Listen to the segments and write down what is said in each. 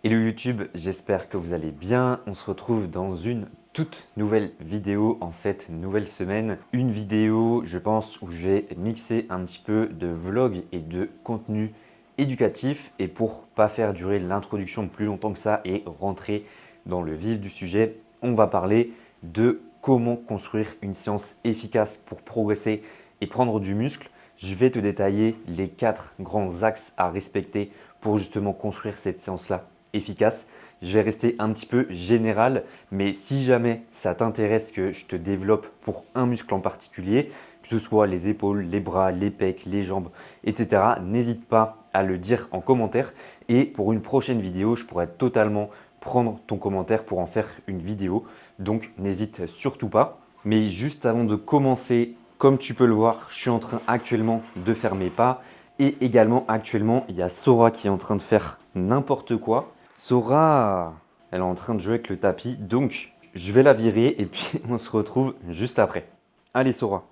Hello YouTube, j'espère que vous allez bien. On se retrouve dans une toute nouvelle vidéo en cette nouvelle semaine. Une vidéo, je pense, où je vais mixer un petit peu de vlog et de contenu éducatif. Et pour pas faire durer l'introduction plus longtemps que ça et rentrer dans le vif du sujet, on va parler de comment construire une séance efficace pour progresser et prendre du muscle. Je vais te détailler les 4 grands axes à respecter pour justement construire cette séance-là efficace. Je vais rester un petit peu général, mais si jamais ça t'intéresse que je te développe pour un muscle en particulier, que ce soit les épaules, les bras, les pecs, les jambes, etc., n'hésite pas à le dire en commentaire. Et pour une prochaine vidéo, je pourrais totalement prendre ton commentaire pour en faire une vidéo. Donc n'hésite surtout pas. Mais juste avant de commencer, comme tu peux le voir, je suis en train actuellement de faire mes pas. Et également actuellement, il y a Sora qui est en train de faire n'importe quoi. Sora, elle est en train de jouer avec le tapis. Donc, je vais la virer et puis on se retrouve juste après. Allez Sora,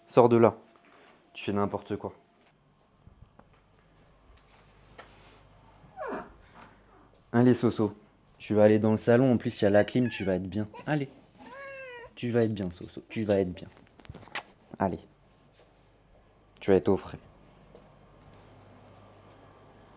sors de là. Tu fais n'importe quoi. Allez Soso, tu vas aller dans le salon. En plus, il y a la clim, tu vas être bien. Allez, tu vas être bien Soso, tu vas être bien. Allez, tu vas être au frais.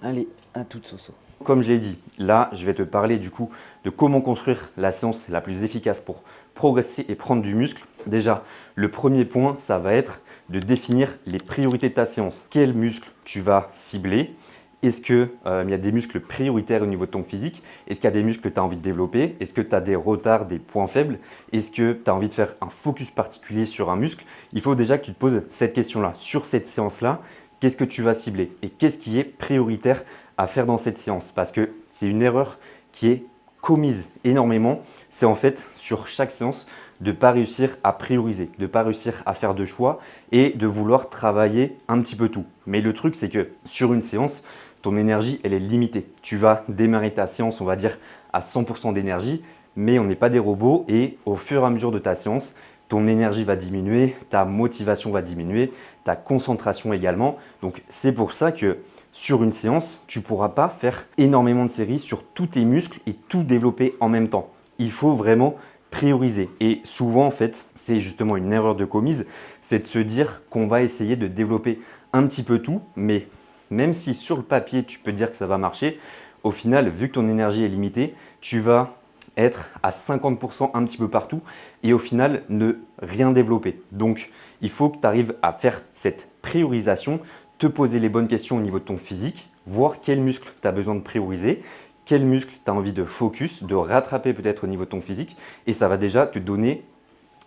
Allez, à toute Soso. Comme je l'ai dit, là, je vais te parler du coup de comment construire la séance la plus efficace pour progresser et prendre du muscle. Déjà, le premier point, ça va être de définir les priorités de ta séance. Quel muscle tu vas cibler? Est-ce qu'il y a des muscles prioritaires au niveau de ton physique? Est-ce qu'il y a des muscles que tu as envie de développer? Est-ce que tu as des retards, des points faibles? Est-ce que tu as envie de faire un focus particulier sur un muscle? Il faut déjà que tu te poses cette question-là. Sur cette séance-là, qu'est-ce que tu vas cibler? Et qu'est-ce qui est prioritaire à faire dans cette séance? Parce que c'est une erreur qui est commise énormément. C'est en fait sur chaque séance de ne pas réussir à prioriser, de ne pas réussir à faire de choix et de vouloir travailler un petit peu tout. Mais le truc, c'est que sur une séance, ton énergie, elle est limitée. Tu vas démarrer ta séance, on va dire, à 100% d'énergie, mais on n'est pas des robots et au fur et à mesure de ta séance, ton énergie va diminuer, ta motivation va diminuer, ta concentration également. Donc, c'est pour ça que sur une séance, tu ne pourras pas faire énormément de séries sur tous tes muscles et tout développer en même temps. Il faut vraiment prioriser. Et souvent, en fait, c'est justement une erreur de commise, c'est de se dire qu'on va essayer de développer un petit peu tout, mais même si sur le papier, tu peux dire que ça va marcher, au final, vu que ton énergie est limitée, tu vas être à 50% un petit peu partout et au final, ne rien développer. Donc, il faut que tu arrives à faire cette priorisation, te poser les bonnes questions au niveau de ton physique, voir quel muscle tu as besoin de prioriser, quel muscle tu as envie de focus, de rattraper peut-être au niveau de ton physique et ça va déjà te donner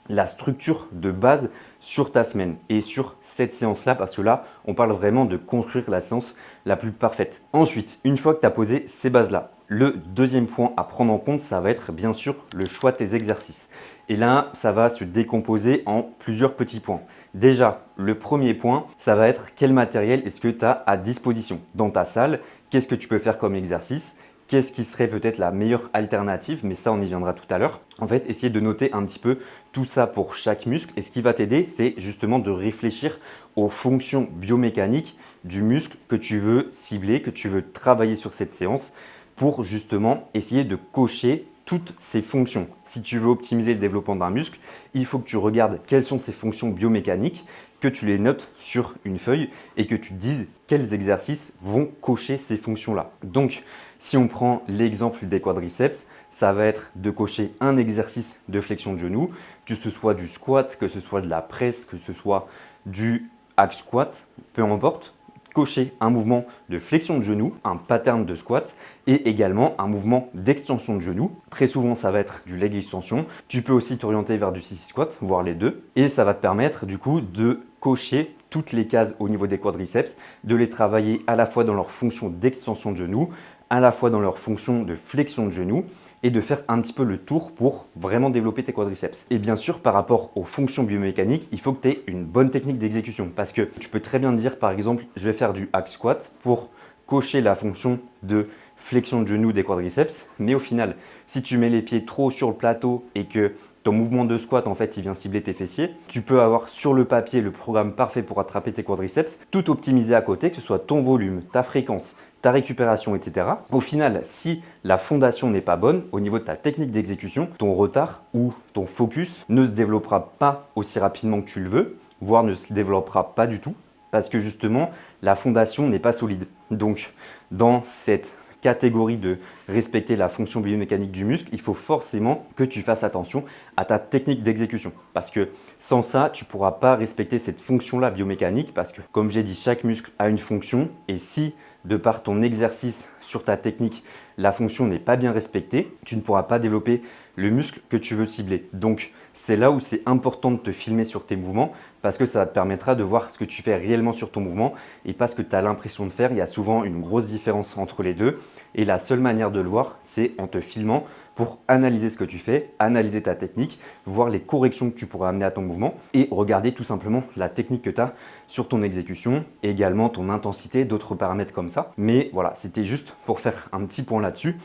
la structure de base sur ta semaine et sur cette séance-là parce que là, on parle vraiment de construire la séance la plus parfaite. Ensuite, une fois que tu as posé ces bases-là, le deuxième point à prendre en compte, ça va être bien sûr le choix de tes exercices. Et là, ça va se décomposer en plusieurs petits points. Déjà, le premier point, ça va être quel matériel est-ce que tu as à disposition dans ta salle, qu'est-ce que tu peux faire comme exercice, qu'est-ce qui serait peut-être la meilleure alternative, mais ça on y viendra tout à l'heure. En fait, essayer de noter un petit peu tout ça pour chaque muscle et ce qui va t'aider, c'est justement de réfléchir aux fonctions biomécaniques du muscle que tu veux cibler, que tu veux travailler sur cette séance pour justement essayer de cocher toutes ces fonctions. Si tu veux optimiser le développement d'un muscle, il faut que tu regardes quelles sont ces fonctions biomécaniques, que tu les notes sur une feuille et que tu te dises quels exercices vont cocher ces fonctions-là. Donc, si on prend l'exemple des quadriceps, ça va être de cocher un exercice de flexion de genou, que ce soit du squat, que ce soit de la presse, que ce soit du hack squat, peu importe. Cocher un mouvement de flexion de genou, un pattern de squat et également un mouvement d'extension de genou. Très souvent, ça va être du leg extension. Tu peux aussi t'orienter vers du sissy squat, voire les deux. Et ça va te permettre du coup de cocher toutes les cases au niveau des quadriceps, de les travailler à la fois dans leur fonction d'extension de genou, à la fois dans leur fonction de flexion de genou et de faire un petit peu le tour pour vraiment développer tes quadriceps. Et bien sûr, par rapport aux fonctions biomécaniques, il faut que tu aies une bonne technique d'exécution parce que tu peux très bien dire par exemple, je vais faire du hack squat pour cocher la fonction de flexion de genou des quadriceps, mais au final, si tu mets les pieds trop sur le plateau et que ton mouvement de squat, en fait, il vient cibler tes fessiers. Tu peux avoir sur le papier le programme parfait pour attraper tes quadriceps, tout optimisé à côté, que ce soit ton volume, ta fréquence, ta récupération, etc. Au final, si la fondation n'est pas bonne, au niveau de ta technique d'exécution, ton retard ou ton focus ne se développera pas aussi rapidement que tu le veux, voire ne se développera pas du tout, parce que justement, la fondation n'est pas solide. Donc, dans cette catégorie de respecter la fonction biomécanique du muscle, il faut forcément que tu fasses attention à ta technique d'exécution. Parce que sans ça, tu ne pourras pas respecter cette fonction-là biomécanique parce que, comme j'ai dit, chaque muscle a une fonction et si, de par ton exercice sur ta technique, la fonction n'est pas bien respectée, tu ne pourras pas développer le muscle que tu veux cibler. Donc, c'est là où c'est important de te filmer sur tes mouvements parce que ça te permettra de voir ce que tu fais réellement sur ton mouvement et pas ce que tu as l'impression de faire. Il y a souvent une grosse différence entre les deux et la seule manière de le voir, c'est en te filmant pour analyser ce que tu fais, analyser ta technique, voir les corrections que tu pourras amener à ton mouvement et regarder tout simplement la technique que tu as sur ton exécution et également ton intensité, d'autres paramètres comme ça. Mais voilà, c'était juste pour faire un petit point là-dessus.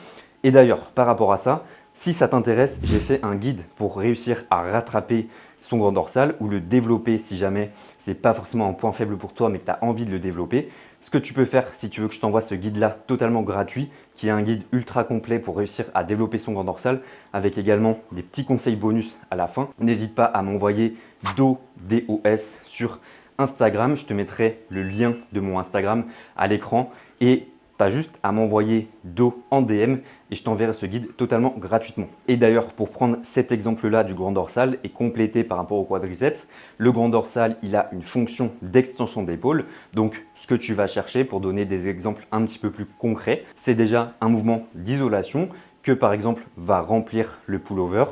Et d'ailleurs, par rapport à ça, si ça t'intéresse, j'ai fait un guide pour réussir à rattraper son grand dorsal ou le développer si jamais ce n'est pas forcément un point faible pour toi mais que tu as envie de le développer. Ce que tu peux faire si tu veux que je t'envoie ce guide-là totalement gratuit, qui est un guide ultra complet pour réussir à développer son grand dorsal, avec également des petits conseils bonus à la fin. N'hésite pas à m'envoyer DOS sur Instagram. Je te mettrai le lien de mon Instagram à l'écran et pas juste à m'envoyer DO en DM et je t'enverrai ce guide totalement gratuitement. Et d'ailleurs, pour prendre cet exemple-là du grand dorsal et compléter par rapport au quadriceps, le grand dorsal, il a une fonction d'extension d'épaule. Donc, ce que tu vas chercher pour donner des exemples un petit peu plus concrets, c'est déjà un mouvement d'isolation que par exemple va remplir le pullover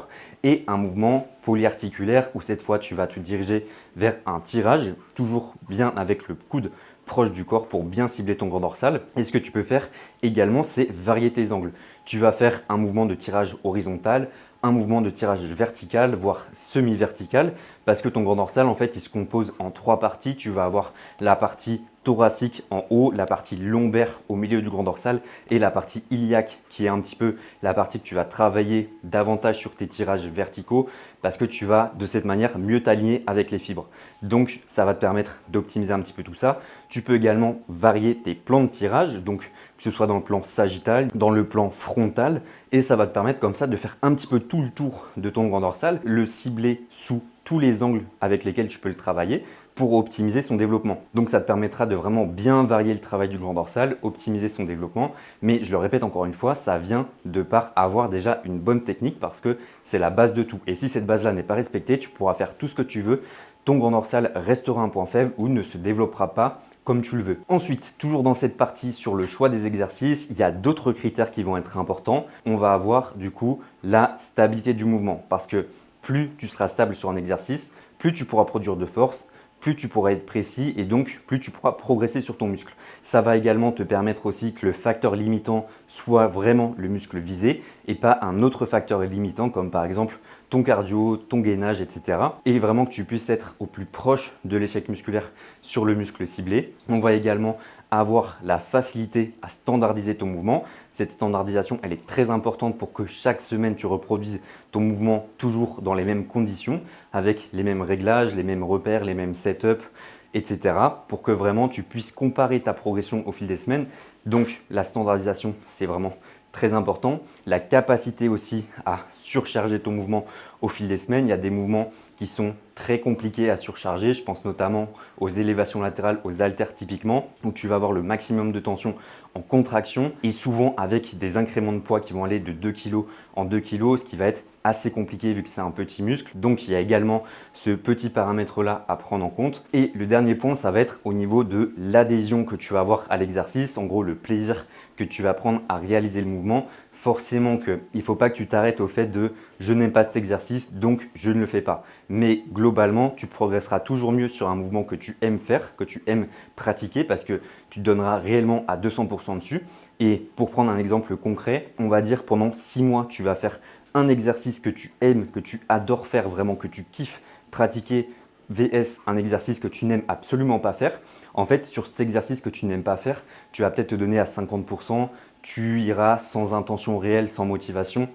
et un mouvement polyarticulaire où cette fois tu vas te diriger vers un tirage, toujours bien avec le coude proche du corps pour bien cibler ton grand dorsal. Et ce que tu peux faire également, c'est varier tes angles. Tu vas faire un mouvement de tirage horizontal, un mouvement de tirage vertical, voire semi-vertical, parce que ton grand dorsal, en fait, il se compose en trois parties. Tu vas avoir la partie thoracique en haut, la partie lombaire au milieu du grand dorsal et la partie iliaque qui est un petit peu la partie que tu vas travailler davantage sur tes tirages verticaux parce que tu vas de cette manière mieux t'aligner avec les fibres. Donc, ça va te permettre d'optimiser un petit peu tout ça. Tu peux également varier tes plans de tirage, donc que ce soit dans le plan sagittal, dans le plan frontal et ça va te permettre comme ça de faire un petit peu tout le tour de ton grand dorsal, le cibler sous tous les angles avec lesquels tu peux le travailler pour optimiser son développement. Donc ça te permettra de vraiment bien varier le travail du grand dorsal, optimiser son développement. Mais je le répète encore une fois, ça vient de par avoir déjà une bonne technique parce que c'est la base de tout. Et si cette base-là n'est pas respectée, tu pourras faire tout ce que tu veux. Ton grand dorsal restera un point faible ou ne se développera pas comme tu le veux. Ensuite, toujours dans cette partie sur le choix des exercices, il y a d'autres critères qui vont être importants. On va avoir du coup la stabilité du mouvement parce que plus tu seras stable sur un exercice, plus tu pourras produire de force, plus tu pourras être précis et donc plus tu pourras progresser sur ton muscle. Ça va également te permettre aussi que le facteur limitant soit vraiment le muscle visé et pas un autre facteur limitant comme par exemple ton cardio, ton gainage, etc. Et vraiment que tu puisses être au plus proche de l'échec musculaire sur le muscle ciblé. On va également avoir la facilité à standardiser ton mouvement. Cette standardisation, elle est très importante pour que chaque semaine, tu reproduises ton mouvement toujours dans les mêmes conditions, avec les mêmes réglages, les mêmes repères, les mêmes setups, etc. pour que vraiment tu puisses comparer ta progression au fil des semaines. Donc la standardisation, c'est vraiment très important. La capacité aussi à surcharger ton mouvement au fil des semaines. Il y a des mouvements qui sont très compliqués à surcharger. Je pense notamment aux élévations latérales, aux haltères typiquement, où tu vas avoir le maximum de tension en contraction et souvent avec des incréments de poids qui vont aller de 2 kg en 2 kg, ce qui va être assez compliqué vu que c'est un petit muscle. Donc il y a également ce petit paramètre-là à prendre en compte. Et le dernier point, ça va être au niveau de l'adhésion que tu vas avoir à l'exercice, en gros le plaisir que tu vas prendre à réaliser le mouvement. Forcément qu'il ne faut pas que tu t'arrêtes au fait de « je n'aime pas cet exercice, donc je ne le fais pas ». Mais globalement, tu progresseras toujours mieux sur un mouvement que tu aimes faire, que tu aimes pratiquer parce que tu te donneras réellement à 200% dessus. Et pour prendre un exemple concret, on va dire pendant 6 mois, tu vas faire un exercice que tu aimes, que tu adores faire vraiment, que tu kiffes pratiquer vs un exercice que tu n'aimes absolument pas faire. En fait, sur cet exercice que tu n'aimes pas faire, tu vas peut-être te donner à 50%, tu iras sans intention réelle, sans motivation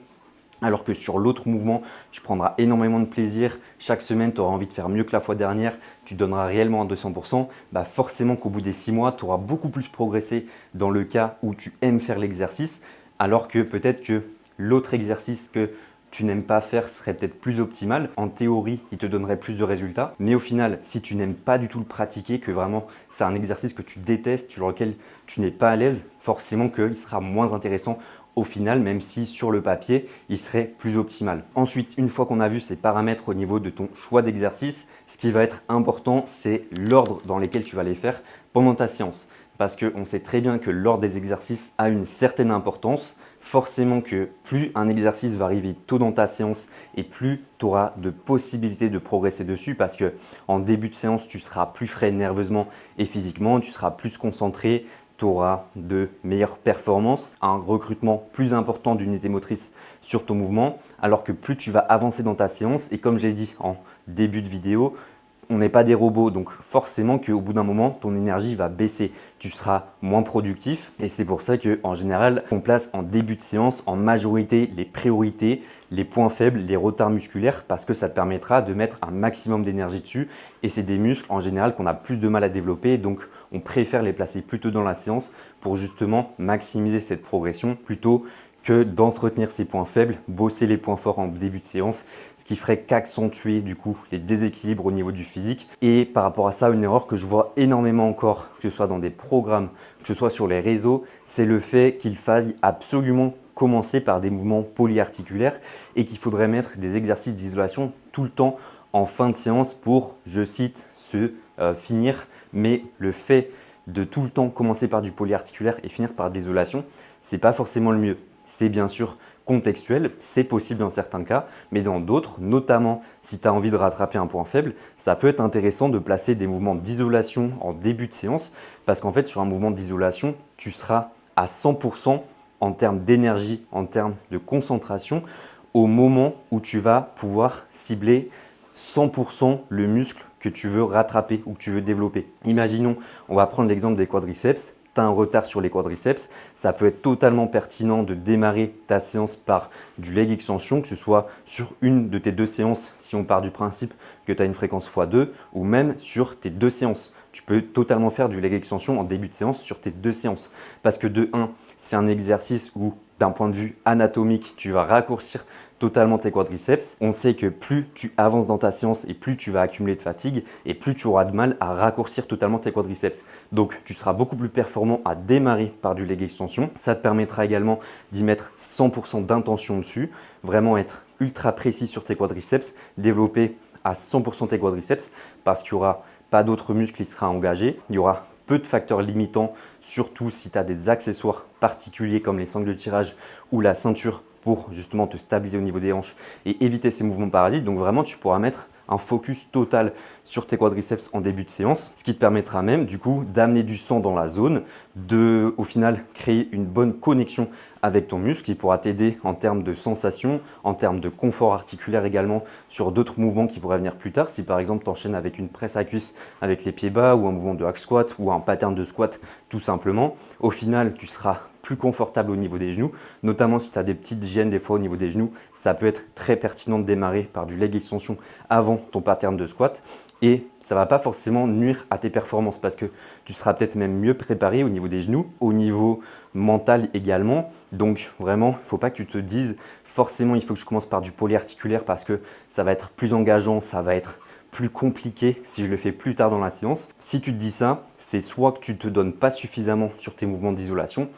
Alors que sur l'autre mouvement, tu prendras énormément de plaisir. Chaque semaine, tu auras envie de faire mieux que la fois dernière. Tu donneras réellement à 200%. Bah forcément qu'au bout des 6 mois, tu auras beaucoup plus progressé dans le cas où tu aimes faire l'exercice. Alors que peut-être que l'autre exercice que tu n'aimes pas faire serait peut-être plus optimal. En théorie, il te donnerait plus de résultats. Mais au final, si tu n'aimes pas du tout le pratiquer, que vraiment c'est un exercice que tu détestes, sur lequel tu n'es pas à l'aise, forcément qu'il sera moins intéressant au final, même si sur le papier, il serait plus optimal. Ensuite, une fois qu'on a vu ces paramètres au niveau de ton choix d'exercice, ce qui va être important, c'est l'ordre dans lequel tu vas les faire pendant ta séance. Parce qu'on sait très bien que l'ordre des exercices a une certaine importance. Forcément que plus un exercice va arriver tôt dans ta séance et plus tu auras de possibilités de progresser dessus parce que en début de séance, tu seras plus frais nerveusement et physiquement, tu seras plus concentré, tu auras de meilleures performances, un recrutement plus important d'unités motrices sur ton mouvement, alors que plus tu vas avancer dans ta séance, et comme j'ai dit en début de vidéo, on n'est pas des robots, donc forcément qu'au bout d'un moment, ton énergie va baisser. Tu seras moins productif et c'est pour ça qu'en général, on place en début de séance en majorité les priorités, les points faibles, les retards musculaires parce que ça te permettra de mettre un maximum d'énergie dessus et c'est des muscles en général qu'on a plus de mal à développer donc on préfère les placer plus tôt dans la séance pour justement maximiser cette progression plutôt que d'entretenir ces points faibles, bosser les points forts en début de séance, ce qui ferait qu'accentuer du coup les déséquilibres au niveau du physique. Et par rapport à ça, une erreur que je vois énormément encore, que ce soit dans des programmes, que ce soit sur les réseaux, c'est le fait qu'il faille absolument commencer par des mouvements polyarticulaires et qu'il faudrait mettre des exercices d'isolation tout le temps en fin de séance pour, je cite, se finir. Mais le fait de tout le temps commencer par du polyarticulaire et finir par d'isolation, c'est pas forcément le mieux. C'est bien sûr contextuel, c'est possible dans certains cas, mais dans d'autres, notamment si tu as envie de rattraper un point faible, ça peut être intéressant de placer des mouvements d'isolation en début de séance parce qu'en fait, sur un mouvement d'isolation, tu seras à 100% en termes d'énergie, en termes de concentration au moment où tu vas pouvoir cibler 100% le muscle que tu veux rattraper ou que tu veux développer. Imaginons, on va prendre l'exemple des quadriceps. Tu as un retard sur les quadriceps, ça peut être totalement pertinent de démarrer ta séance par du leg extension, que ce soit sur une de tes 2 séances, si on part du principe que tu as une fréquence x2, ou même sur tes 2 séances. Tu peux totalement faire du leg extension en début de séance sur tes 2 séances. Parce que de 1, c'est un exercice où d'un point de vue anatomique, tu vas raccourcir totalement tes quadriceps. On sait que plus tu avances dans ta séance et plus tu vas accumuler de fatigue et plus tu auras de mal à raccourcir totalement tes quadriceps. Donc tu seras beaucoup plus performant à démarrer par du leg extension. Ça te permettra également d'y mettre 100% d'intention dessus, vraiment être ultra précis sur tes quadriceps, développer à 100% tes quadriceps parce qu'il n'y aura pas d'autres muscles qui sera engagé. Il y aura peu de facteurs limitants, surtout si tu as des accessoires particuliers comme les sangles de tirage ou la ceinture pour justement te stabiliser au niveau des hanches et éviter ces mouvements parasites. Donc vraiment, tu pourras mettre un focus total sur tes quadriceps en début de séance, ce qui te permettra même du coup d'amener du sang dans la zone, de au final créer une bonne connexion avec ton muscle qui pourra t'aider en termes de sensation, en termes de confort articulaire également sur d'autres mouvements qui pourraient venir plus tard. Si par exemple tu enchaînes avec une presse à cuisse avec les pieds bas ou un mouvement de hack squat ou un pattern de squat tout simplement, au final tu seras plus confortable au niveau des genoux, notamment si tu as des petites gênes des fois au niveau des genoux, ça peut être très pertinent de démarrer par du leg extension avant ton pattern de squat et ça ne va pas forcément nuire à tes performances parce que tu seras peut-être même mieux préparé au niveau des genoux, au niveau mental également. Donc vraiment, il ne faut pas que tu te dises forcément il faut que je commence par du polyarticulaire parce que ça va être plus engageant, ça va être plus compliqué si je le fais plus tard dans la séance. Si tu te dis ça, c'est soit que tu ne te donnes pas suffisamment sur tes mouvements d'isolation,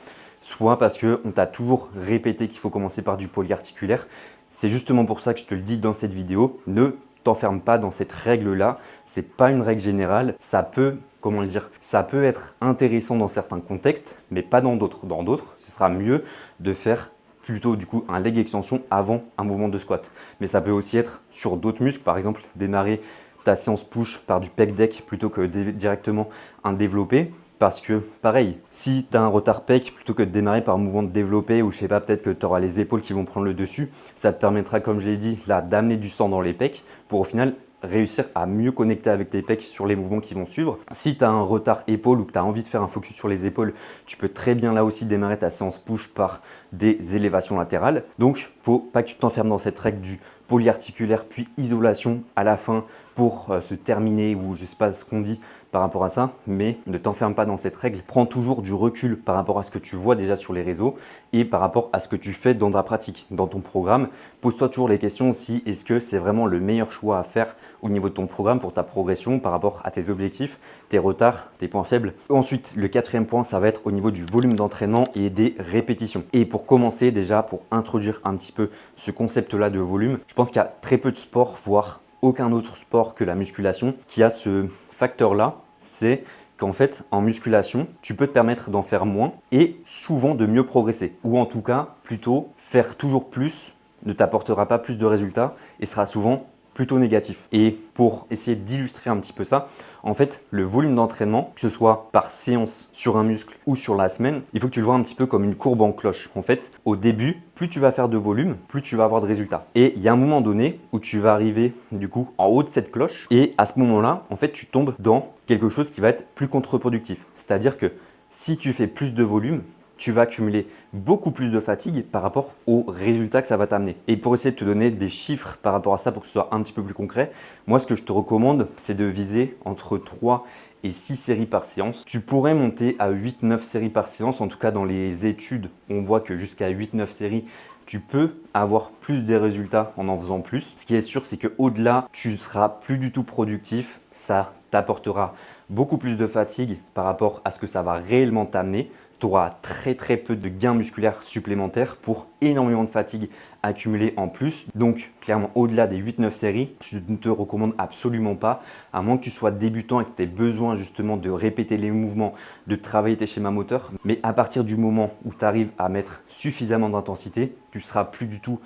soit parce qu'on t'a toujours répété qu'il faut commencer par du polyarticulaire. C'est justement pour ça que je te le dis dans cette vidéo, ne t'enferme pas dans cette règle-là, ce n'est pas une règle générale, ça peut, comment le dire, ça peut être intéressant dans certains contextes, mais pas dans d'autres. Dans d'autres, ce sera mieux de faire plutôt du coup un leg extension avant un mouvement de squat. Mais ça peut aussi être sur d'autres muscles, par exemple démarrer ta séance push par du pec deck plutôt que directement un développé. Parce que pareil, si tu as un retard pec, plutôt que de démarrer par un mouvement de développé ou je sais pas, peut-être que tu auras les épaules qui vont prendre le dessus, ça te permettra, comme je l'ai dit, là d'amener du sang dans les pecs pour au final réussir à mieux connecter avec tes pecs sur les mouvements qui vont suivre. Si tu as un retard épaule ou que tu as envie de faire un focus sur les épaules, tu peux très bien là aussi démarrer ta séance push par des élévations latérales. Donc, il ne faut pas que tu t'enfermes dans cette règle du polyarticulaire puis isolation à la fin pour se terminer, ou je ne sais pas ce qu'on dit par rapport à ça, mais ne t'enferme pas dans cette règle. Prends toujours du recul par rapport à ce que tu vois déjà sur les réseaux et par rapport à ce que tu fais dans ta pratique, dans ton programme. Pose-toi toujours les questions aussi, est-ce que c'est vraiment le meilleur choix à faire au niveau de ton programme pour ta progression par rapport à tes objectifs, tes retards, tes points faibles. Ensuite, le quatrième point, ça va être au niveau du volume d'entraînement et des répétitions. Et pour commencer déjà, pour introduire un petit peu ce concept-là de volume, je pense qu'il y a très peu de sports, voire aucun autre sport que la musculation qui a ce facteur-là, c'est qu'en fait, en musculation, tu peux te permettre d'en faire moins et souvent de mieux progresser. Ou en tout cas, plutôt, faire toujours plus ne t'apportera pas plus de résultats et sera souvent plutôt négatif. Et pour essayer d'illustrer un petit peu ça, en fait, le volume d'entraînement, que ce soit par séance sur un muscle ou sur la semaine, il faut que tu le vois un petit peu comme une courbe en cloche. En fait, au début, plus tu vas faire de volume, plus tu vas avoir de résultats. Et il y a un moment donné où tu vas arriver du coup en haut de cette cloche et à ce moment-là, en fait, tu tombes dans quelque chose qui va être plus contre-productif. C'est-à-dire que si tu fais plus de volume, tu vas accumuler beaucoup plus de fatigue par rapport aux résultats que ça va t'amener. Et pour essayer de te donner des chiffres par rapport à ça, pour que ce soit un petit peu plus concret, moi ce que je te recommande, c'est de viser entre 3 et 6 séries par séance. Tu pourrais monter à 8-9 séries par séance. En tout cas, dans les études, on voit que jusqu'à 8-9 séries, tu peux avoir plus de résultats en faisant plus. Ce qui est sûr, c'est qu'au-delà, tu ne seras plus du tout productif. Ça t'apportera beaucoup plus de fatigue par rapport à ce que ça va réellement t'amener. Tu auras très peu de gains musculaires supplémentaires pour énormément de fatigue accumulée en plus. Donc clairement, au-delà des 8-9 séries, je ne te recommande absolument pas, à moins que tu sois débutant et que tu aies besoin justement de répéter les mouvements, de travailler tes schémas moteurs. Mais à partir du moment où tu arrives à mettre suffisamment d'intensité, tu ne seras plus du tout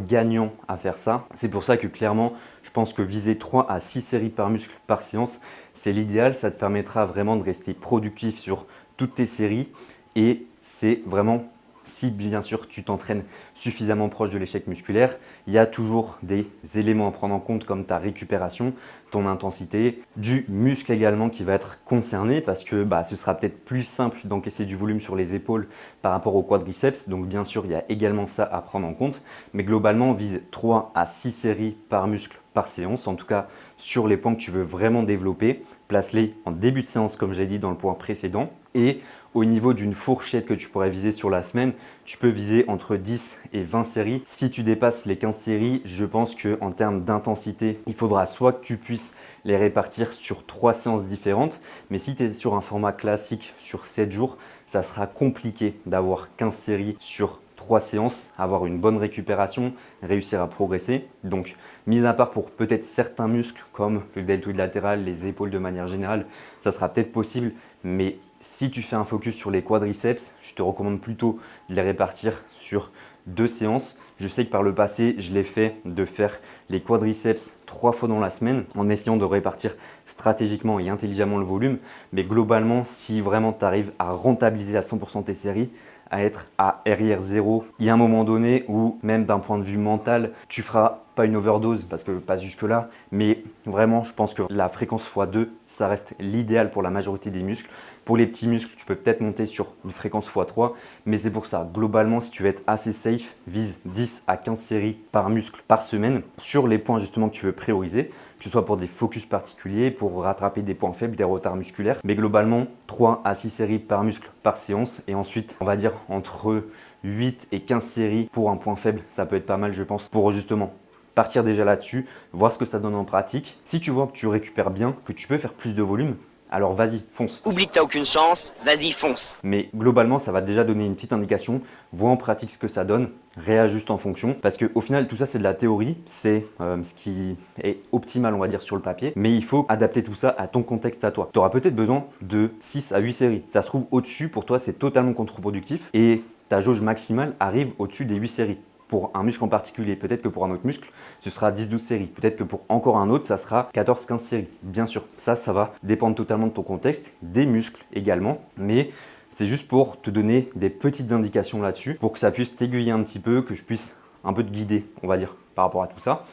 gagnant à faire ça. C'est pour ça que clairement, je pense que viser 3 à 6 séries par muscle par séance, c'est l'idéal. Ça te permettra vraiment de rester productif sur toutes tes séries. Et c'est vraiment, si bien sûr tu t'entraînes suffisamment proche de l'échec musculaire, il y a toujours des éléments à prendre en compte comme ta récupération, ton intensité, du muscle également qui va être concerné parce que ce sera peut-être plus simple d'encaisser du volume sur les épaules par rapport au quadriceps. Donc bien sûr, il y a également ça à prendre en compte. Mais globalement, on vise 3 à 6 séries par muscle par séance, en tout cas sur les points que tu veux vraiment développer. Place-les en début de séance comme j'ai dit dans le point précédent. Et au niveau d'une fourchette que tu pourrais viser sur la semaine, tu peux viser entre 10 et 20 séries. Si tu dépasses les 15 séries, je pense qu'en termes d'intensité, il faudra soit que tu puisses les répartir sur 3 séances différentes. Mais si tu es sur un format classique sur 7 jours, ça sera compliqué d'avoir 15 séries sur 3 séances, avoir une bonne récupération, réussir à progresser. Donc, mis à part pour peut-être certains muscles comme le deltoïde latéral, les épaules de manière générale, ça sera peut-être possible. Mais si tu fais un focus sur les quadriceps, je te recommande plutôt de les répartir sur 2 séances. Je sais que par le passé, je l'ai fait de faire les quadriceps 3 fois dans la semaine en essayant de répartir stratégiquement et intelligemment le volume. Mais globalement, si vraiment tu arrives à rentabiliser à 100% tes séries, à être à RIR0, il y a un moment donné où même d'un point de vue mental, tu feras pas une overdose parce que pas jusque là, mais vraiment je pense que la fréquence x2, ça reste l'idéal pour la majorité des muscles. Pour les petits muscles, tu peux peut-être monter sur une fréquence x3, mais c'est pour ça, globalement, si tu veux être assez safe, vise 10 à 15 séries par muscle par semaine sur les points justement que tu veux prioriser, que ce soit pour des focus particuliers, pour rattraper des points faibles, des retards musculaires. Mais globalement, 3 à 6 séries par muscle par séance. Et ensuite, on va dire entre 8 et 15 séries pour un point faible. Ça peut être pas mal, je pense, pour justement partir déjà là-dessus, voir ce que ça donne en pratique. Si tu vois que tu récupères bien, que tu peux faire plus de volume, alors vas-y, fonce. Oublie que t'as aucune chance, vas-y, fonce. Mais globalement, ça va déjà donner une petite indication. Vois en pratique ce que ça donne, réajuste en fonction. Parce qu'au final, tout ça, c'est de la théorie. C'est ce qui est optimal, on va dire, sur le papier. Mais il faut adapter tout ça à ton contexte à toi. Tu auras peut-être besoin de 6 à 8 séries. Ça se trouve au-dessus, pour toi, c'est totalement contre-productif. Et ta jauge maximale arrive au-dessus des 8 séries. Pour un muscle en particulier, peut-être que pour un autre muscle, ce sera 10-12 séries. Peut-être que pour encore un autre, ça sera 14-15 séries. Bien sûr, ça va dépendre totalement de ton contexte, des muscles également. Mais c'est juste pour te donner des petites indications là-dessus, pour que ça puisse t'aiguiller un petit peu, que je puisse un peu te guider, on va dire, par rapport à tout ça.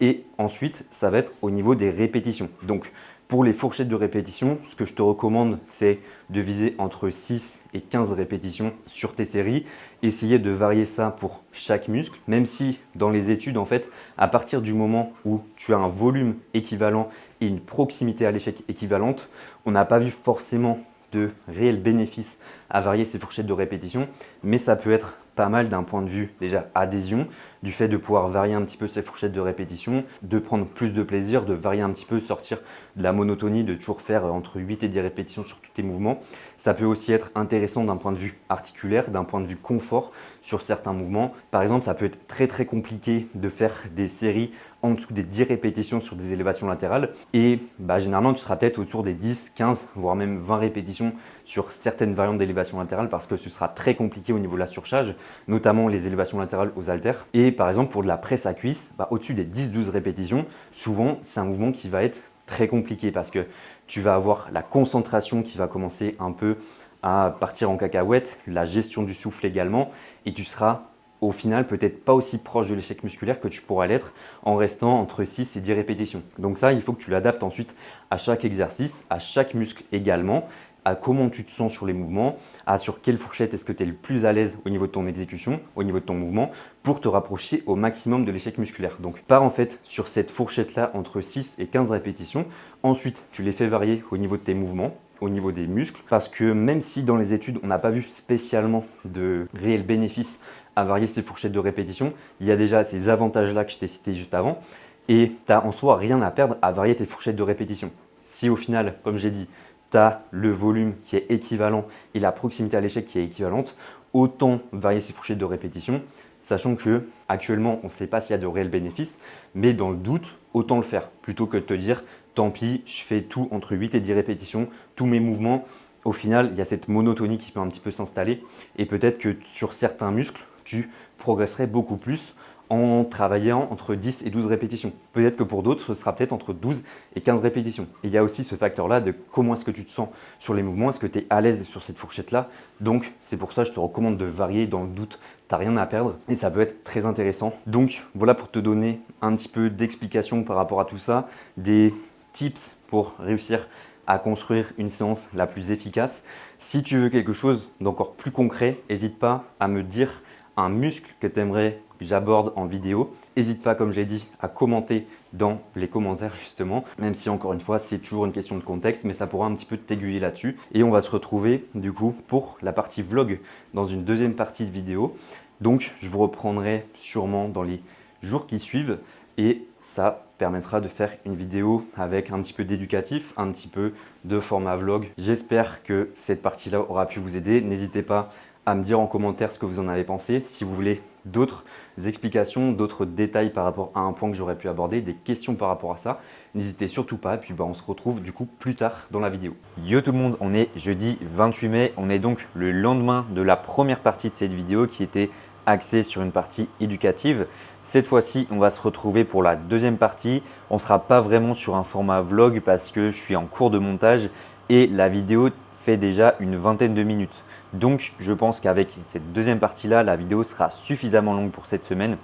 Et ensuite, ça va être au niveau des répétitions. Donc, pour les fourchettes de répétition, ce que je te recommande, c'est de viser entre 6 et 15 répétitions sur tes séries. Essayer de varier ça pour chaque muscle, même si dans les études, en fait, à partir du moment où tu as un volume équivalent et une proximité à l'échec équivalente, on n'a pas vu forcément de réels bénéfices à varier ces fourchettes de répétition, mais ça peut être pas mal d'un point de vue déjà adhésion, du fait de pouvoir varier un petit peu ces fourchettes de répétition, de prendre plus de plaisir, de varier un petit peu, sortir de la monotonie, de toujours faire entre 8 et 10 répétitions sur tous tes mouvements. Ça peut aussi être intéressant d'un point de vue articulaire, d'un point de vue confort sur certains mouvements. Par exemple, ça peut être très compliqué de faire des séries en dessous des 10 répétitions sur des élévations latérales et généralement tu seras peut-être autour des 10, 15 voire même 20 répétitions sur certaines variantes d'élévation latérale parce que ce sera très compliqué au niveau de la surcharge, notamment les élévations latérales aux haltères. Et par exemple pour de la presse à cuisse, au-dessus des 10-12 répétitions, souvent c'est un mouvement qui va être très compliqué parce que tu vas avoir la concentration qui va commencer un peu à partir en cacahuète, la gestion du souffle également, et tu seras au final peut-être pas aussi proche de l'échec musculaire que tu pourras l'être en restant entre 6 et 10 répétitions. Donc ça, il faut que tu l'adaptes ensuite à chaque exercice, à chaque muscle également, à comment tu te sens sur les mouvements, à sur quelle fourchette est-ce que tu es le plus à l'aise au niveau de ton exécution, au niveau de ton mouvement, pour te rapprocher au maximum de l'échec musculaire. Donc pars en fait sur cette fourchette-là entre 6 et 15 répétitions. Ensuite, tu les fais varier au niveau de tes mouvements, au niveau des muscles, parce que même si dans les études, on n'a pas vu spécialement de réels bénéfices à varier ces fourchettes de répétition, il y a déjà ces avantages-là que je t'ai cités juste avant, et tu n'as en soi rien à perdre à varier tes fourchettes de répétition. Si au final, comme j'ai dit, tu as le volume qui est équivalent et la proximité à l'échec qui est équivalente, autant varier ces fourchettes de répétition, sachant que actuellement on ne sait pas s'il y a de réels bénéfices, mais dans le doute, autant le faire, plutôt que de te dire tant pis, je fais tout entre 8 et 10 répétitions, tous mes mouvements. Au final, il y a cette monotonie qui peut un petit peu s'installer et peut-être que sur certains muscles, tu progresserais beaucoup plus en travaillant entre 10 et 12 répétitions. Peut-être que pour d'autres, ce sera peut-être entre 12 et 15 répétitions. Et il y a aussi ce facteur-là de comment est-ce que tu te sens sur les mouvements, est-ce que tu es à l'aise sur cette fourchette-là. Donc, c'est pour ça que je te recommande de varier dans le doute. Tu n'as rien à perdre et ça peut être très intéressant. Donc, voilà pour te donner un petit peu d'explication par rapport à tout ça, des tips pour réussir à construire une séance la plus efficace. Si tu veux quelque chose d'encore plus concret, n'hésite pas à me dire un muscle que tu aimerais que j'aborde en vidéo. N'hésite pas, comme je l'ai dit, à commenter dans les commentaires justement, même si encore une fois, c'est toujours une question de contexte, mais ça pourra un petit peu t'aiguiller là-dessus. Et on va se retrouver du coup pour la partie vlog dans une deuxième partie de vidéo. Donc, je vous reprendrai sûrement dans les jours qui suivent et ça permettra de faire une vidéo avec un petit peu d'éducatif, un petit peu de format vlog. J'espère que cette partie-là aura pu vous aider. N'hésitez pas à me dire en commentaire ce que vous en avez pensé. Si vous voulez d'autres explications, d'autres détails par rapport à un point que j'aurais pu aborder, des questions par rapport à ça, n'hésitez surtout pas. Et puis on se retrouve du coup plus tard dans la vidéo. Yo tout le monde, on est jeudi 28 mai. On est donc le lendemain de la première partie de cette vidéo qui était axée sur une partie éducative. Cette fois-ci, on va se retrouver pour la deuxième partie. On ne sera pas vraiment sur un format vlog parce que je suis en cours de montage et la vidéo fait déjà une vingtaine de minutes. Donc, je pense qu'avec cette deuxième partie-là, la vidéo sera suffisamment longue pour cette semaine.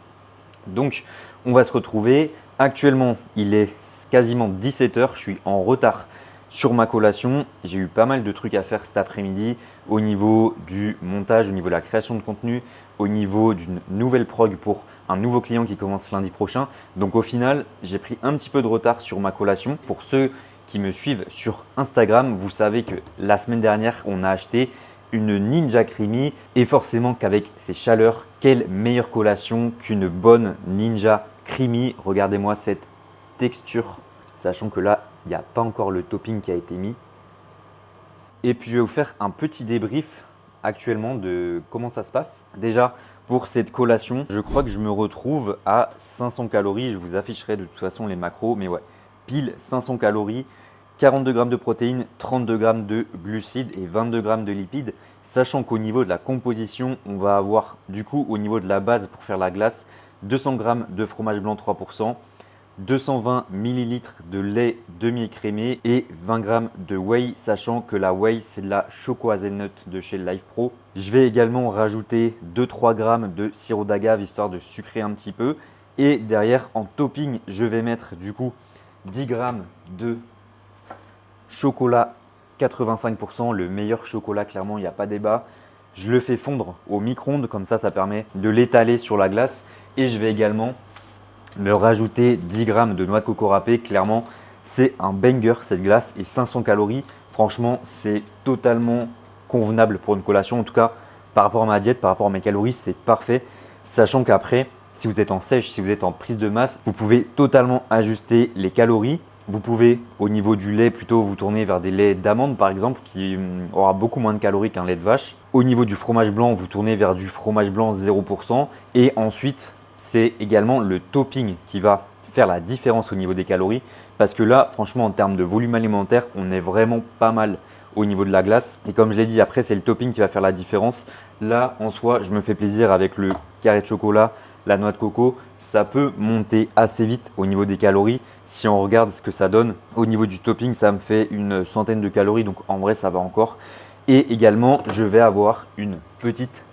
Donc, on va se retrouver. Actuellement, il est quasiment 17 h. Je suis en retard sur ma collation. J'ai eu pas mal de trucs à faire cet après-midi au niveau du montage, au niveau de la création de contenu, au niveau d'une nouvelle prog pour un nouveau client qui commence lundi prochain. Donc, au final, j'ai pris un petit peu de retard sur ma collation. Pour ceux qui me suivent sur Instagram, vous savez que la semaine dernière, on a acheté une Ninja Creamy et forcément qu'avec ces chaleurs, quelle meilleure collation qu'une bonne Ninja Creamy. Regardez-moi cette texture, sachant que là, il n'y a pas encore le topping qui a été mis. Et puis, je vais vous faire un petit débrief actuellement de comment ça se passe. Déjà, pour cette collation, je crois que je me retrouve à 500 calories. Je vous afficherai de toute façon les macros, mais ouais, pile 500 calories. 42 g de protéines, 32 g de glucides et 22 g de lipides. Sachant qu'au niveau de la composition, on va avoir du coup au niveau de la base pour faire la glace, 200 g de fromage blanc 3%, 220 ml de lait demi-écrémé et 20 g de whey, sachant que la whey c'est de la choco hazelnut de chez Life Pro. Je vais également rajouter 2-3 g de sirop d'agave histoire de sucrer un petit peu. Et derrière, en topping, je vais mettre du coup 10 grammes de chocolat 85%, le meilleur chocolat, clairement, il n'y a pas débat. Je le fais fondre au micro-ondes, comme ça permet de l'étaler sur la glace. Et je vais également me rajouter 10 grammes de noix de coco râpée. Clairement, c'est un banger cette glace et 500 calories. Franchement, c'est totalement convenable pour une collation. En tout cas, par rapport à ma diète, par rapport à mes calories, c'est parfait. Sachant qu'après, si vous êtes en sèche, si vous êtes en prise de masse, vous pouvez totalement ajuster les calories. Vous pouvez, au niveau du lait, plutôt vous tourner vers des laits d'amande par exemple, qui aura beaucoup moins de calories qu'un lait de vache. Au niveau du fromage blanc, vous tournez vers du fromage blanc 0%. Et ensuite, c'est également le topping qui va faire la différence au niveau des calories. Parce que là, franchement, en termes de volume alimentaire, on est vraiment pas mal au niveau de la glace. Et comme je l'ai dit, après, c'est le topping qui va faire la différence. Là, en soi, je me fais plaisir avec le carré de chocolat, la noix de coco. Ça peut monter assez vite au niveau des calories. Si on regarde ce que ça donne, au niveau du topping, ça me fait une centaine de calories. Donc, en vrai, ça va encore. Et également, je vais avoir une petite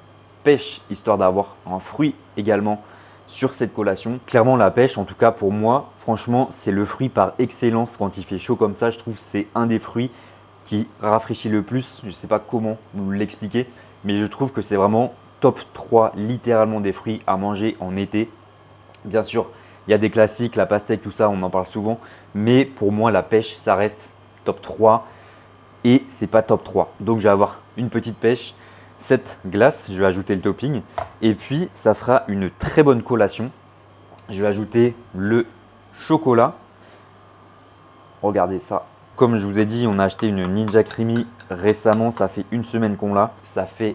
pêche, histoire d'avoir un fruit également sur cette collation. Clairement, la pêche, en tout cas pour moi, franchement, c'est le fruit par excellence quand il fait chaud comme ça. Je trouve que c'est un des fruits qui rafraîchit le plus. Je ne sais pas comment vous l'expliquer, mais je trouve que c'est vraiment top 3 littéralement des fruits à manger en été. Bien sûr, il y a des classiques, la pastèque, tout ça, on en parle souvent. Mais pour moi, la pêche, ça reste top 3 et c'est pas top 3. Donc, je vais avoir une petite pêche. Cette glace, je vais ajouter le topping et puis ça fera une très bonne collation. Je vais ajouter le chocolat. Regardez ça. Comme je vous ai dit, on a acheté une Ninja Creamy récemment. Ça fait une semaine qu'on l'a. Ça fait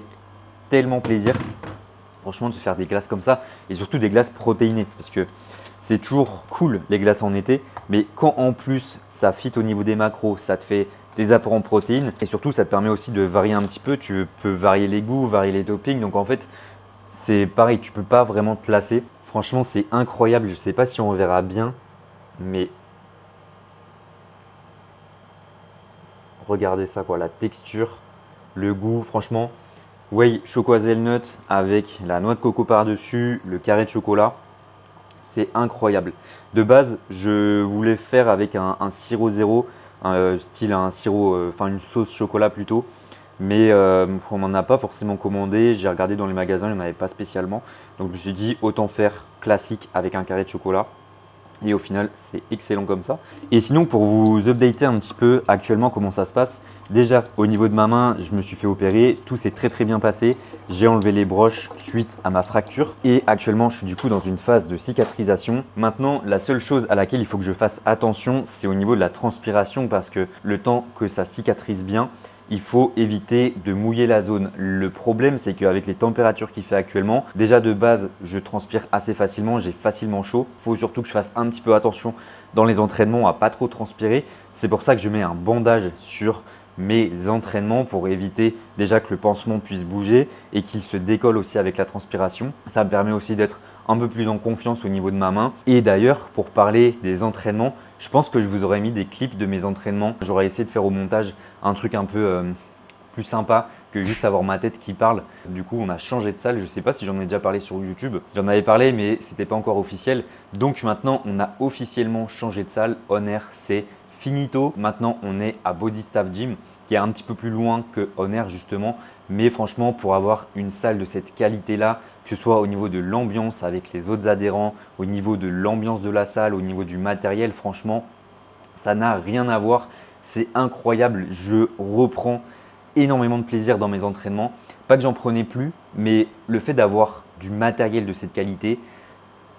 tellement plaisir, franchement, de se faire des glaces comme ça et surtout des glaces protéinées parce que c'est toujours cool les glaces en été. Mais quand en plus ça fit au niveau des macros, ça te fait des apports en protéines et surtout ça te permet aussi de varier un petit peu. Tu peux varier les goûts, varier les toppings. Donc en fait, c'est pareil, tu peux pas vraiment te lasser. Franchement, c'est incroyable. Je sais pas si on verra bien, mais regardez ça quoi, la texture, le goût, franchement. Whey Choco Hazelnut avec la noix de coco par-dessus, le carré de chocolat. C'est incroyable. De base, je voulais faire avec un sirop zéro, style un sirop, enfin une sauce chocolat plutôt. Mais on n'en a pas forcément commandé. J'ai regardé dans les magasins, il n'y en avait pas spécialement. Donc je me suis dit, autant faire classique avec un carré de chocolat. Et au final, c'est excellent comme ça. Et sinon, pour vous updater un petit peu actuellement comment ça se passe, déjà au niveau de ma main, je me suis fait opérer. Tout s'est très bien passé. J'ai enlevé les broches suite à ma fracture. Et actuellement, je suis du coup dans une phase de cicatrisation. Maintenant, la seule chose à laquelle il faut que je fasse attention, c'est au niveau de la transpiration parce que le temps que ça cicatrise bien, il faut éviter de mouiller la zone. Le problème, c'est qu'avec les températures qu'il fait actuellement, déjà de base, je transpire assez facilement, j'ai facilement chaud. Il faut surtout que je fasse un petit peu attention dans les entraînements à pas trop transpirer. C'est pour ça que je mets un bandage sur mes entraînements pour éviter déjà que le pansement puisse bouger et qu'il se décolle aussi avec la transpiration. Ça me permet aussi d'être un peu plus en confiance au niveau de ma main. Et d'ailleurs, pour parler des entraînements, je pense que je vous aurais mis des clips de mes entraînements. J'aurais essayé de faire au montage un truc un peu plus sympa que juste avoir ma tête qui parle. Du coup, on a changé de salle. Je ne sais pas si j'en ai déjà parlé sur YouTube. J'en avais parlé, mais ce n'était pas encore officiel. Donc maintenant, on a officiellement changé de salle. On Air, c'est finito. Maintenant, on est à Body Staff Gym, qui est un petit peu plus loin que On Air justement. Mais franchement, pour avoir une salle de cette qualité-là, que ce soit au niveau de l'ambiance avec les autres adhérents, au niveau de l'ambiance de la salle, au niveau du matériel, franchement, ça n'a rien à voir. C'est incroyable. Je reprends énormément de plaisir dans mes entraînements. Pas que j'en prenais plus, mais le fait d'avoir du matériel de cette qualité,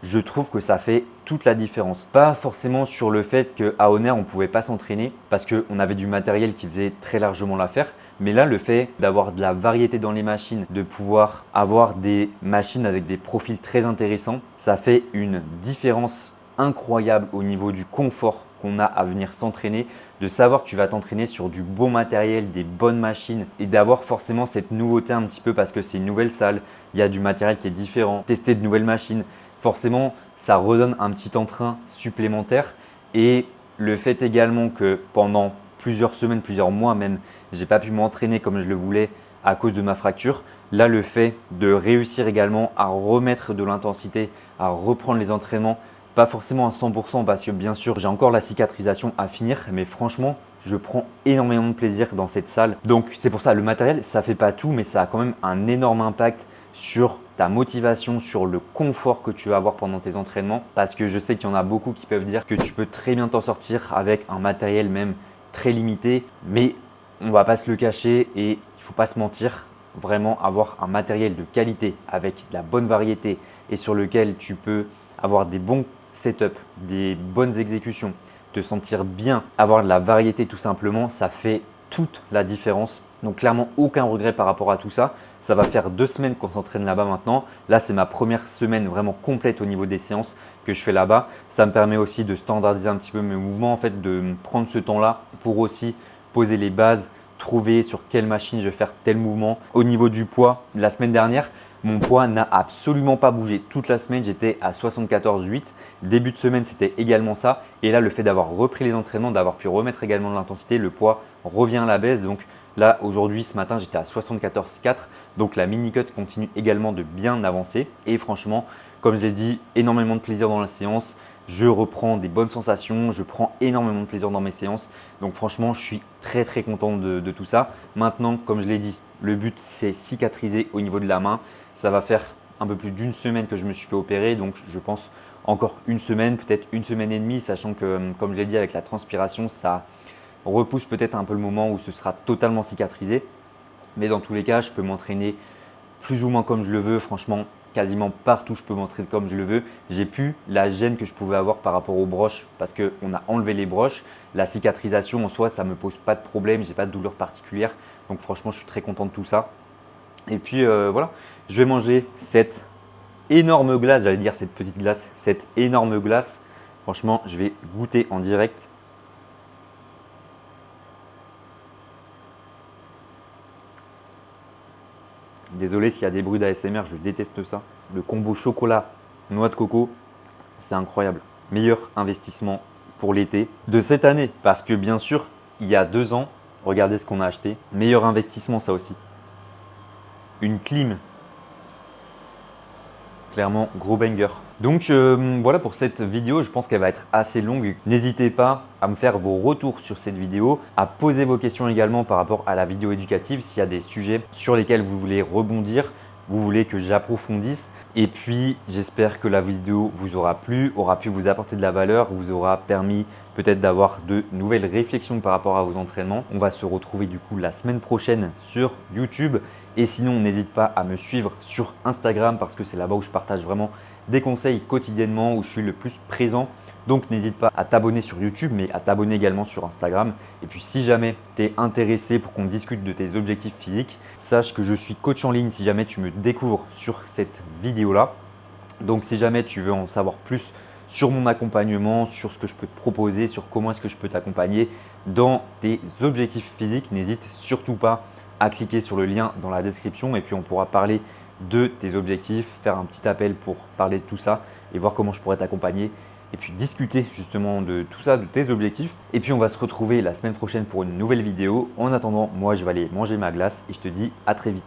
je trouve que ça fait toute la différence. Pas forcément sur le fait qu'à On Air, on ne pouvait pas s'entraîner parce qu'on avait du matériel qui faisait très largement l'affaire. Mais là, le fait d'avoir de la variété dans les machines, de pouvoir avoir des machines avec des profils très intéressants, ça fait une différence incroyable au niveau du confort qu'on a à venir s'entraîner, de savoir que tu vas t'entraîner sur du bon matériel, des bonnes machines et d'avoir forcément cette nouveauté un petit peu parce que c'est une nouvelle salle, il y a du matériel qui est différent, tester de nouvelles machines. Forcément, ça redonne un petit entrain supplémentaire et le fait également que pendant plusieurs semaines, plusieurs mois même, j'ai pas pu m'entraîner comme je le voulais à cause de ma fracture. Là, le fait de réussir également à remettre de l'intensité, à reprendre les entraînements, pas forcément à 100% parce que bien sûr, j'ai encore la cicatrisation à finir, mais franchement, je prends énormément de plaisir dans cette salle. Donc c'est pour ça, le matériel, ça fait pas tout, mais ça a quand même un énorme impact sur ta motivation, sur le confort que tu vas avoir pendant tes entraînements. Parce que je sais qu'il y en a beaucoup qui peuvent dire que tu peux très bien t'en sortir avec un matériel même très limité, mais on va pas se le cacher et il faut pas se mentir. Vraiment avoir un matériel de qualité avec de la bonne variété et sur lequel tu peux avoir des bons setups, des bonnes exécutions, te sentir bien, avoir de la variété tout simplement, ça fait toute la différence. Donc clairement, aucun regret par rapport à tout ça. Ça va faire 2 semaines qu'on s'entraîne là-bas maintenant. Là, c'est ma première semaine vraiment complète au niveau des séances que je fais là-bas. Ça me permet aussi de standardiser un petit peu mes mouvements, en fait, de prendre ce temps-là pour aussi poser les bases, trouver sur quelle machine je vais faire tel mouvement. Au niveau du poids, la semaine dernière, mon poids n'a absolument pas bougé. Toute la semaine, j'étais à 74,8. Début de semaine, c'était également ça. Et là, le fait d'avoir repris les entraînements, d'avoir pu remettre également de l'intensité, le poids revient à la baisse. Donc là, aujourd'hui, ce matin, j'étais à 74,4. Donc la mini-cut continue également de bien avancer. Et franchement, comme j'ai dit, énormément de plaisir dans la séance. Je reprends des bonnes sensations, je prends énormément de plaisir dans mes séances. Donc franchement, je suis très très content de tout ça. Maintenant, comme je l'ai dit, le but c'est cicatriser au niveau de la main. Ça va faire un peu plus d'une semaine que je me suis fait opérer. Donc je pense encore une semaine, peut-être une semaine et demie, sachant que comme je l'ai dit avec la transpiration, ça repousse peut-être un peu le moment où ce sera totalement cicatrisé. Mais dans tous les cas, je peux m'entraîner plus ou moins comme je le veux. Franchement, quasiment partout, je peux m'entraîner comme je le veux. J'ai plus la gêne que je pouvais avoir par rapport aux broches parce qu'on a enlevé les broches. La cicatrisation en soi, ça ne me pose pas de problème. Je n'ai pas de douleur particulière. Donc franchement, je suis très content de tout ça. Et puis voilà, je vais manger cette énorme glace. J'allais dire cette petite glace, cette énorme glace. Franchement, je vais goûter en direct. Désolé s'il y a des bruits d'ASMR, je déteste ça. Le combo chocolat, noix de coco, c'est incroyable. Meilleur investissement pour l'été de cette année. Parce que bien sûr, il y a 2 ans, regardez ce qu'on a acheté. Meilleur investissement, ça aussi. Une clim. Clairement, gros banger. Donc voilà pour cette vidéo, je pense qu'elle va être assez longue. N'hésitez pas à me faire vos retours sur cette vidéo, à poser vos questions également par rapport à la vidéo éducative s'il y a des sujets sur lesquels vous voulez rebondir, vous voulez que j'approfondisse. Et puis j'espère que la vidéo vous aura plu, aura pu vous apporter de la valeur, vous aura permis peut-être d'avoir de nouvelles réflexions par rapport à vos entraînements. On va se retrouver du coup la semaine prochaine sur YouTube. Et sinon, n'hésite pas à me suivre sur Instagram parce que c'est là-bas où je partage vraiment des conseils quotidiennement, où je suis le plus présent. Donc n'hésite pas à t'abonner sur YouTube, mais à t'abonner également sur Instagram. Et puis si jamais tu es intéressé pour qu'on discute de tes objectifs physiques, sache que je suis coach en ligne si jamais tu me découvres sur cette vidéo-là. Donc si jamais tu veux en savoir plus sur mon accompagnement, sur ce que je peux te proposer, sur comment est-ce que je peux t'accompagner dans tes objectifs physiques, n'hésite surtout pas à cliquer sur le lien dans la description et puis on pourra parler de tes objectifs, faire un petit appel pour parler de tout ça et voir comment je pourrais t'accompagner et puis discuter justement de tout ça, de tes objectifs. Et puis on va se retrouver la semaine prochaine pour une nouvelle vidéo. En attendant, moi je vais aller manger ma glace et je te dis à très vite.